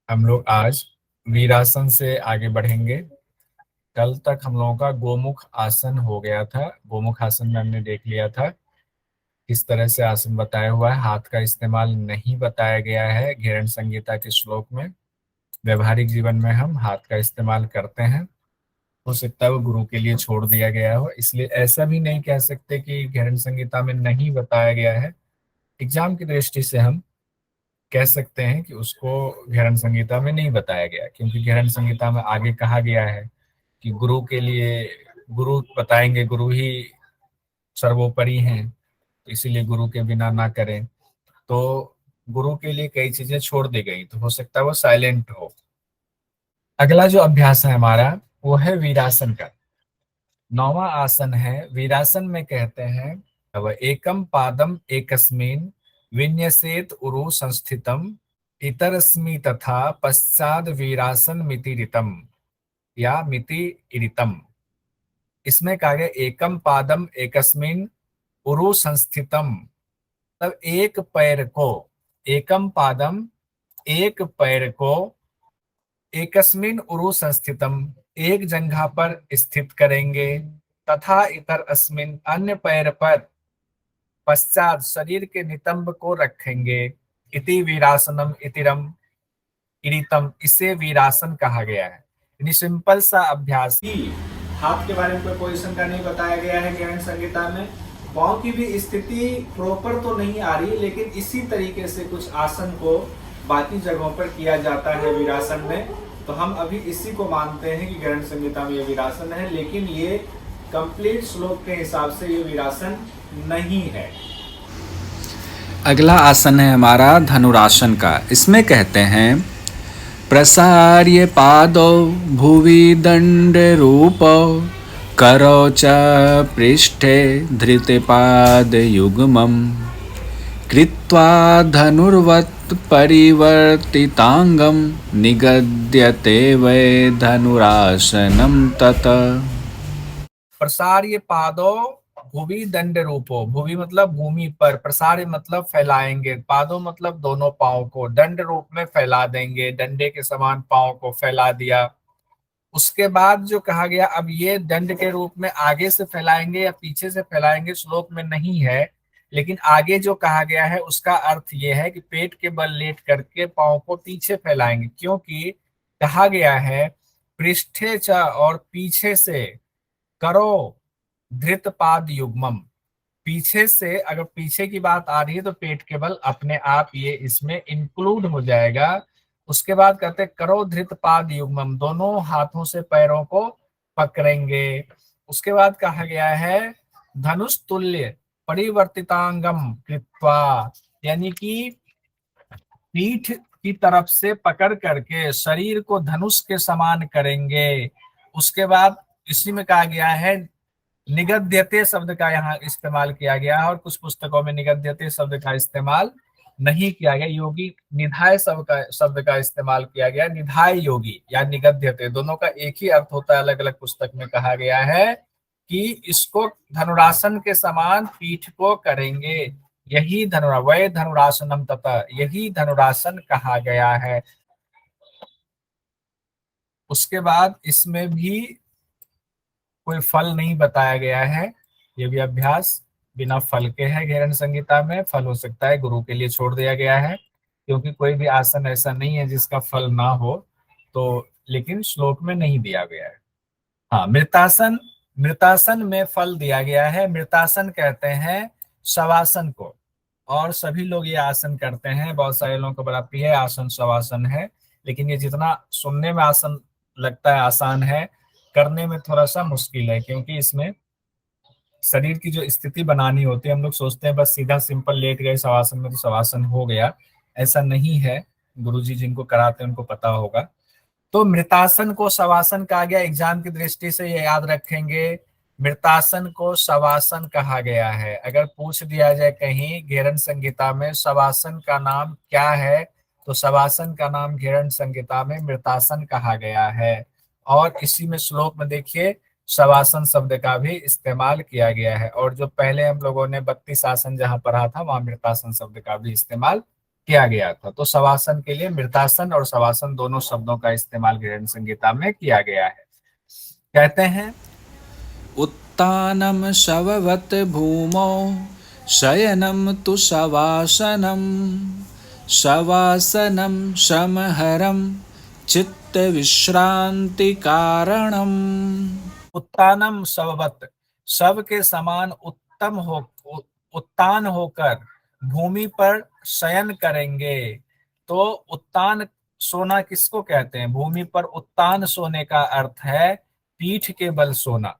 हम लोग आज वीरासन से आगे बढ़ेंगे। कल तक हम लोगों का गोमुख आसन हो गया था। गोमुख आसन में हमने देख लिया था किस तरह से आसन बताया हुआ है। हाथ का इस्तेमाल नहीं बताया गया है घेरन संहिता के श्लोक में। व्यवहारिक जीवन में हम हाथ का इस्तेमाल करते हैं। हो सकता है वो गुरु के लिए छोड़ दिया गया हो, इसलिए ऐसा भी नहीं कह सकते कि घेरन संहिता में नहीं बताया गया है। एग्जाम की दृष्टि से हम कह सकते हैं कि उसको घेरन संहिता में नहीं बताया गया, क्योंकि घेरन संहिता में आगे कहा गया है कि गुरु के लिए गुरु बताएंगे, गुरु ही सर्वोपरि हैं, तो इसीलिए गुरु के बिना ना करें। तो गुरु के लिए कई चीजें छोड़ दी गई, तो हो सकता है वो साइलेंट हो। अगला जो अभ्यास है हमारा वो है वीरासन का। 9वां आसन है वीरासन में। कहते हैं वह एकम पादम एकस्मिन विन्यसेत उरु संस्थितम इतरस्मि तथा पश्चाद वीरासन मिति ऋतम या मिति ऋतम। इसमें कहा गया एकम पादम एकस्मिन उरु संस्थितम, तब एक पैर को, एकम पादम एक पैर को, एकस्मिन उरु संस्थितम एक जंघा पर स्थित करेंगे, तथा इतर अस्मिन अन्य पैर पर, पश्चात शरीर के नितंब को रखेंगे। इति वीरासनम इतिरम इरितम, इसे वीरासन कहा गया है। यानी सिंपल सा अभ्यास ही। हाथ के बारे में कोई पोजीशन का नहीं बताया गया है घेरन संहिता में। पांव की भी स्थिति प्रॉपर तो नहीं आ रही, लेकिन इसी तरीके से कुछ आसन को बाकी जगहों पर किया जाता है वीरासन में। तो हम अभी इसी को मानते हैं कि घेरन संहिता में ये वीरासन है, लेकिन ये कंप्लीट श्लोक के हिसाब से ये वीरासन नहीं है। अगला आसन है हमारा धनुरासन का। इसमें कहते हैं प्रसार्य पादौ भुवि दंड रूप करौ च पृष्ठे धृतपाद युग्मम कृत्वा धनुर्वत् परिवर्तितांगम निगद्यते वै धनुरासनम तत। प्रसार्य पादो भूवि दंड रूपो। भूवि मतलब भूमि पर, प्रसार्य मतलब फैलाएंगे, पादो मतलब दोनों पांव को दंड रूप में फैला देंगे, डंडे के समान पांव को फैला दिया। उसके बाद जो कहा गया, अब ये दंड के रूप में आगे से फैलाएंगे या पीछे से फैलाएंगे श्लोक में नहीं है, लेकिन आगे जो कहा गया है उसका अर्थ ये है कि पेट के बल लेट करके पांव को पीछे फैलाएंगे, क्योंकि कहा गया है पृष्ठे च, और पीछे से, करो धृत पाद युग्मम। पीछे से, अगर पीछे की बात आ रही है तो पेट के बल अपने आप ये इसमें इंक्लूड हो जाएगा। उसके बाद कहते हैं करो धृत पाद युग्मम, दोनों हाथों से पैरों को पकड़ेंगे। उसके बाद कहा गया है धनुष तुल्य परिवर्तितांगम कृत्वा, यानी कि पीठ की तरफ से पकड़ करके शरीर को धनुष के समान करेंगे। उसके बाद इसी में कहा गया है निगद्यते शब्द का यहाँ इस्तेमाल किया गया है, और कुछ पुस्तकों में निगद्यते शब्द का इस्तेमाल नहीं किया गया। योगी निधाय शब्द का इस्तेमाल किया गया। निधाय योगी या निगद्यते, दोनों का एक ही अर्थ होता है। अलग अलग पुस्तक में कहा गया है कि इसको धनुरासन के समान पीठ को करेंगे, यही वै धनुरासनम तथा, यही धनुरासन कहा गया है। उसके बाद इसमें भी कोई फल नहीं बताया गया है। ये भी अभ्यास बिना फल के है। घेरन संहिता में फल हो सकता है, गुरु के लिए छोड़ दिया गया है, क्योंकि कोई भी आसन ऐसा नहीं है जिसका फल ना हो। तो लेकिन श्लोक में नहीं दिया गया है। हाँ, मृतासन, मृतासन में फल दिया गया है। मृतासन कहते हैं शवासन को, और सभी लोग ये आसन करते हैं। बहुत सारे लोगों को बड़ा प्रिय आसन शवासन है, लेकिन ये जितना सुनने में आसन लगता है आसान है, करने में थोड़ा सा मुश्किल है, क्योंकि इसमें शरीर की जो स्थिति बनानी होती है। हम लोग सोचते हैं बस सीधा सिंपल लेट गए शवासन में तो शवासन हो गया, ऐसा नहीं है। गुरुजी जिनको कराते हैं उनको पता होगा। तो मृतासन को शवासन कहा गया। एग्जाम की दृष्टि से ये याद रखेंगे, मृतासन को शवासन कहा गया है। अगर पूछ दिया जाए कहीं घेरन संहिता में शवासन का नाम क्या है, तो शवासन का नाम घेरन संहिता में मृतासन कहा गया है। और इसी में श्लोक में देखिए शवासन शब्द का भी इस्तेमाल किया गया है। और जो पहले हम लोगों ने 32 आसन जहां पढ़ा था, वहां मृतासन शब्द का भी इस्तेमाल किया गया था। तो शवासन के लिए मृतासन और शवासन दोनों शब्दों का इस्तेमाल गृहण संहिता में किया गया है। कहते हैं उत्तानं शववत् भूमौ शयनं तु शवासनं शवासनं शमहरं चित्तविश्रान्तिकारणम्। उत्तानम शववत, शव के समान उत्तम हो उत्तान होकर भूमि पर शयन करेंगे। तो उत्तान सोना किसको कहते हैं? भूमि पर उत्तान सोने का अर्थ है पीठ के बल सोना।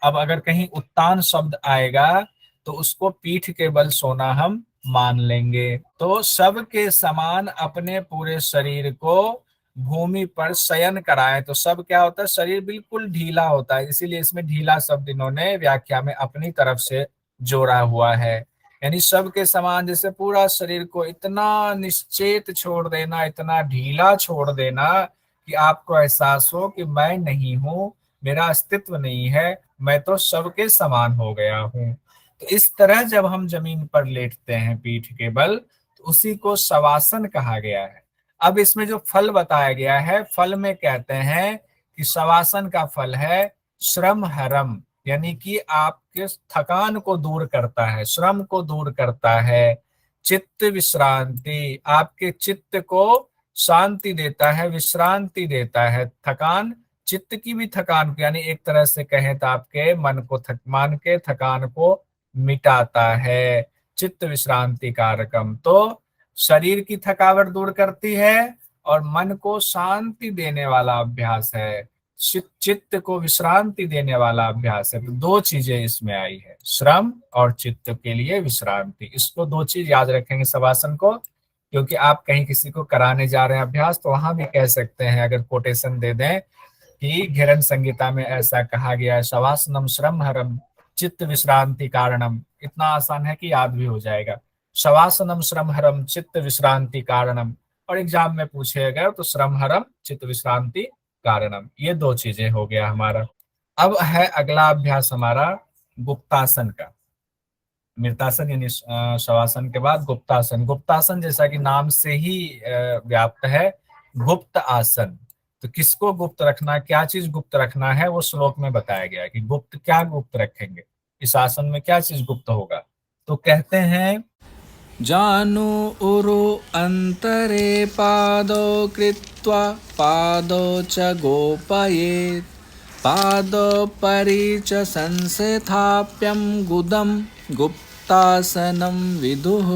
अब अगर कहीं उत्तान शब्द आएगा तो उसको पीठ के बल सोना हम मान लेंगे। तो शव के समान अपने पूरे शरीर को भूमि पर शयन कराए। तो सब क्या होता है? शरीर बिल्कुल ढीला होता है, इसीलिए इसमें ढीला शब्द इन्होंने व्याख्या में अपनी तरफ से जोड़ा हुआ है। यानी सब के समान, जैसे पूरा शरीर को इतना निश्चेत छोड़ देना, इतना ढीला छोड़ देना कि आपको एहसास हो कि मैं नहीं हूं, मेरा अस्तित्व नहीं है, मैं तो सबके समान हो गया हूं। तो इस तरह जब हम जमीन पर लेटते हैं पीठ के बल, तो उसी को शवासन कहा गया है। अब इसमें जो फल बताया गया है, फल में कहते हैं कि शवासन का फल है श्रम हरम, यानी कि आपके थकान को दूर करता है, श्रम को दूर करता है। चित्त विश्रांति, आपके चित्त को शांति देता है, विश्रांति देता है। थकान, चित्त की भी थकान, यानी एक तरह से कहें तो आपके मन के थकान को मिटाता है। चित्त विश्रांति कारकम, तो शरीर की थकावट दूर करती है और मन को शांति देने वाला अभ्यास है, चित्त को विश्रांति देने वाला अभ्यास है। तो दो चीजें इसमें आई है, श्रम और चित्त के लिए विश्रांति। इसको दो चीज याद रखेंगे शवासन को, क्योंकि आप कहीं किसी को कराने जा रहे हैं अभ्यास, तो वहां भी कह सकते हैं, अगर कोटेशन दे दें कि घिरन संहिता में ऐसा कहा गया है, शवासनम श्रम हरम चित्त विश्रांति कारणम, इतना आसान है कि याद भी हो जाएगा। शवासनम श्रम हरम चित्त विश्रांति कारणम, और एग्जाम में पूछे गए तो श्रम हरम चित्त विश्रांति कारणम, ये दो चीजें हो गया हमारा। अब है अगला अभ्यास हमारा गुप्तासन का। मृतासन यानी शवासन के बाद गुप्तासन। गुप्तासन जैसा कि नाम से ही व्याप्त है, गुप्त आसन। तो किसको गुप्त रखना, क्या चीज गुप्त रखना है, वो श्लोक में बताया गया है कि गुप्त क्या गुप्त रखेंगे, इस आसन में क्या चीज गुप्त होगा। तो कहते हैं जानु उरु अंतरे पादो कृत्वा पादो च गोपयेत् पादो परि च संस्थाप्यं गुदम गुप्तासनं विदुः।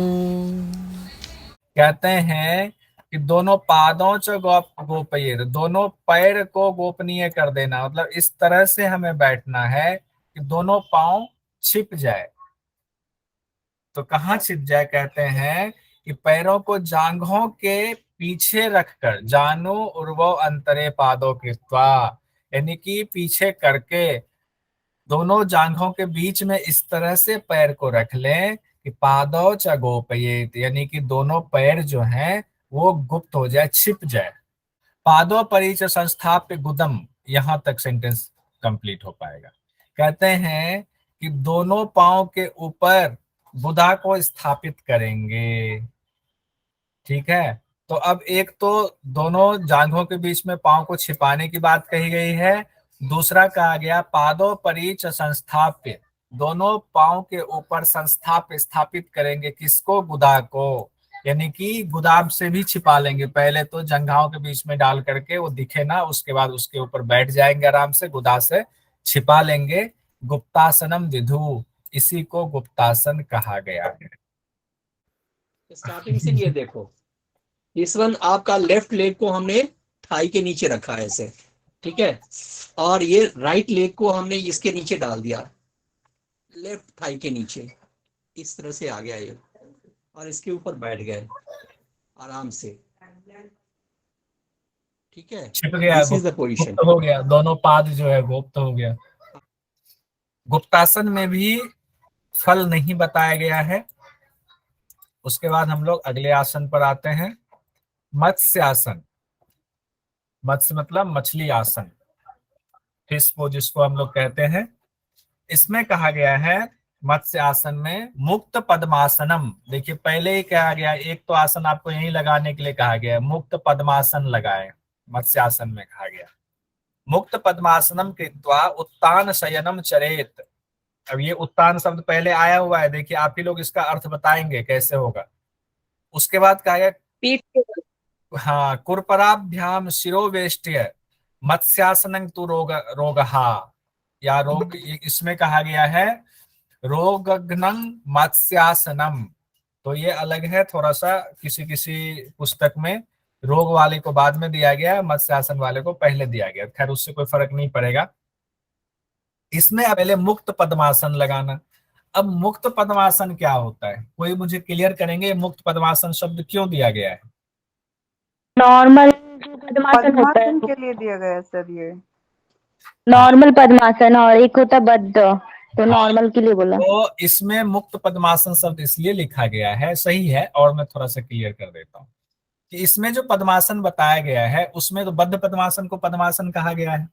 कहते हैं कि दोनों पादों च गोपयेत्, दोनों पैर को गोपनीय कर देना, मतलब इस तरह से हमें बैठना है कि दोनों पांव छिप जाए। तो कहाँ छिप जाए? कहते हैं कि पैरों को जांघों के पीछे रखकर, जानो उर्वो अंतरे पादों कृत्वा, यानी कि पीछे करके दोनों जांघों के बीच में इस तरह से पैर को रख लें कि पादौ च गोपयेत, यानी कि दोनों पैर जो हैं वो गुप्त हो जाए, छिप जाए। पादों परिच संस्थाप्य गुदम, यहां तक सेंटेंस कंप्लीट हो पाएगा। कहते हैं कि दोनों पांव के ऊपर बुधा को स्थापित करेंगे। ठीक है, तो अब एक तो दोनों जांघों के बीच में पांव को छिपाने की बात कही गई है, दूसरा कहा गया पादों परिच संस्थाप्य, दोनों पांव के ऊपर स्थापित करेंगे, किसको? गुदा को, यानी कि गुदाब से भी छिपा लेंगे। पहले तो जंघाओं के बीच में डाल करके वो दिखे ना, उसके बाद उसके ऊपर बैठ जाएंगे आराम से, गुदा से छिपा लेंगे। गुप्तासनम विधु, इसी को गुप्तासन कहा गया है। स्टार्टिंग से ये देखो, इस वन आपका लेफ्ट लेग को हमने थाई के नीचे रखा है ऐसे, ठीक है, और ये राइट लेग को हमने इसके नीचे डाल दिया, लेफ्ट थाई के नीचे, इस तरह से आ गया ये, और इसके ऊपर बैठ गए आराम से, ठीक है, छिप गया, दिस इज द पोजीशन, गुप्त हो गया, दोनों पाद जो है गुप्त हो गया। गुप्तासन में भी फल नहीं बताया गया है। उसके बाद हम लोग अगले आसन पर आते हैं, मत्स्य आसन। मत्स्य मतलब मछली आसन, फिश पोज जिसको हम लोग कहते हैं। इसमें कहा गया है मत्स्य आसन में मुक्त पद्मासनम। देखिए पहले ही कहा गया, एक तो आसन आपको यही लगाने के लिए कहा गया है, मुक्त पद्मासन लगाए, मत्स्य आसन में कहा गया। मुक्त पद्मासनम कृत्वा उत्तान शयनम चरेत। अब ये उत्तान शब्द पहले आया हुआ है, देखिए आप ही लोग इसका अर्थ बताएंगे कैसे होगा। उसके बाद कहा गया, पीठ के बल। हाँ, कुरपराभ्याम शिरोवेष्ट्य मत्स्यासनं तु रोगहा, या रोग, इसमें कहा गया है रोगग्नं मत्स्यासनम। तो ये अलग है थोड़ा सा, किसी किसी पुस्तक में रोग वाले को बाद में दिया गया है, मत्स्यासन वाले को पहले दिया गया। खैर उससे कोई फर्क नहीं पड़ेगा। इसमें पहले मुक्त पद्मासन लगाना। अब मुक्त पद्मासन क्या होता है, कोई मुझे क्लियर करेंगे, मुक्त पद्मासन शब्द क्यों दिया गया है? नॉर्मल जो पद्मासन होता है, पद्मासन के लिए दिया गया है सर ये। नॉर्मल पद्मासन, और एक होता है बद्ध, तो नॉर्मल के लिए बोला। तो इसमें मुक्त पद्मासन शब्द इसलिए लिखा गया है, सही है, और मैं थोड़ा सा क्लियर कर देता हूँ कि इसमें जो पद्मासन बताया गया है उसमें तो बद्ध पद्मासन को पद्मासन कहा गया है।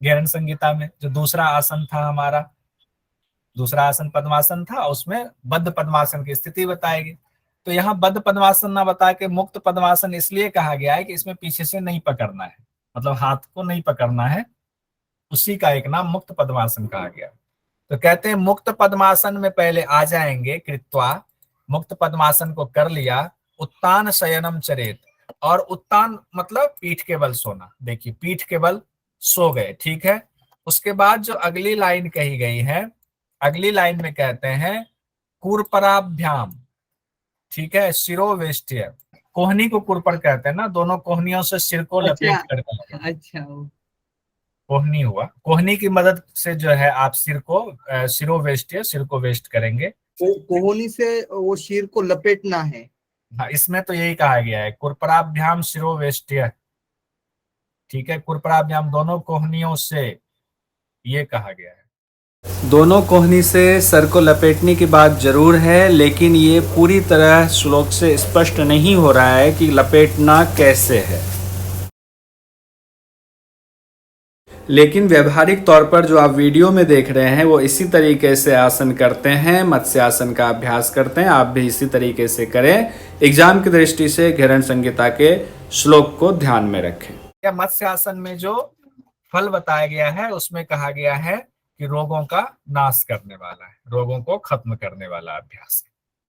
गैरन संहिता में जो दूसरा आसन था हमारा, दूसरा आसन पद्मासन था, उसमें बद्ध पद्मासन की स्थिति बताएगी। तो यहाँ बद्ध पद्मासन ना बता के मुक्त पद्मासन इसलिए कहा गया है कि इसमें पीछे से नहीं पकड़ना है, मतलब हाथ को नहीं पकड़ना है, उसी का एक नाम मुक्त पद्मासन कहा गया। तो कहते हैं मुक्त पद्मासन में पहले आ जाएंगे, कृत्वा, मुक्त पद्मासन को कर लिया, उत्तान शयनम चरेत, और उत्तान मतलब पीठ के बल सोना। देखिए पीठ के बल सो गए, ठीक है। उसके बाद जो अगली लाइन कही गई है, अगली लाइन में कहते हैं कुरपराभ्याम, ठीक है, शिरोवेष्ट्य। कोहनी को कुरपर कहते हैं ना, दोनों कोहनियों से सिर को लपेट कर, अच्छा कोहनी हुआ, कोहनी की मदद से जो है आप सिर को शिरोवेष्ट्य, सिर को वेस्ट करेंगे। कोहनी से वो शीर को लपेटना है। हाँ, इसमें तो यही कहा गया है, कुरपराभ्याम शिरोवेष्ट्य, ठीक है, कुरपराभ्याम दोनों कोहनियों से, ये कहा गया है। दोनों कोहनी से सर को लपेटने की बात जरूर है, लेकिन ये पूरी तरह श्लोक से स्पष्ट नहीं हो रहा है कि लपेटना कैसे है। लेकिन व्यवहारिक तौर पर जो आप वीडियो में देख रहे हैं वो इसी तरीके से आसन करते हैं, मत्स्यासन का अभ्यास करते हैं। आप भी इसी तरीके से करें। एग्जाम की दृष्टि से गैरन संहिता के श्लोक को ध्यान में रखें। या मत्स्यासन में जो फल बताया गया है उसमें कहा गया है कि रोगों का नाश करने वाला है, रोगों को खत्म करने वाला अभ्यास है।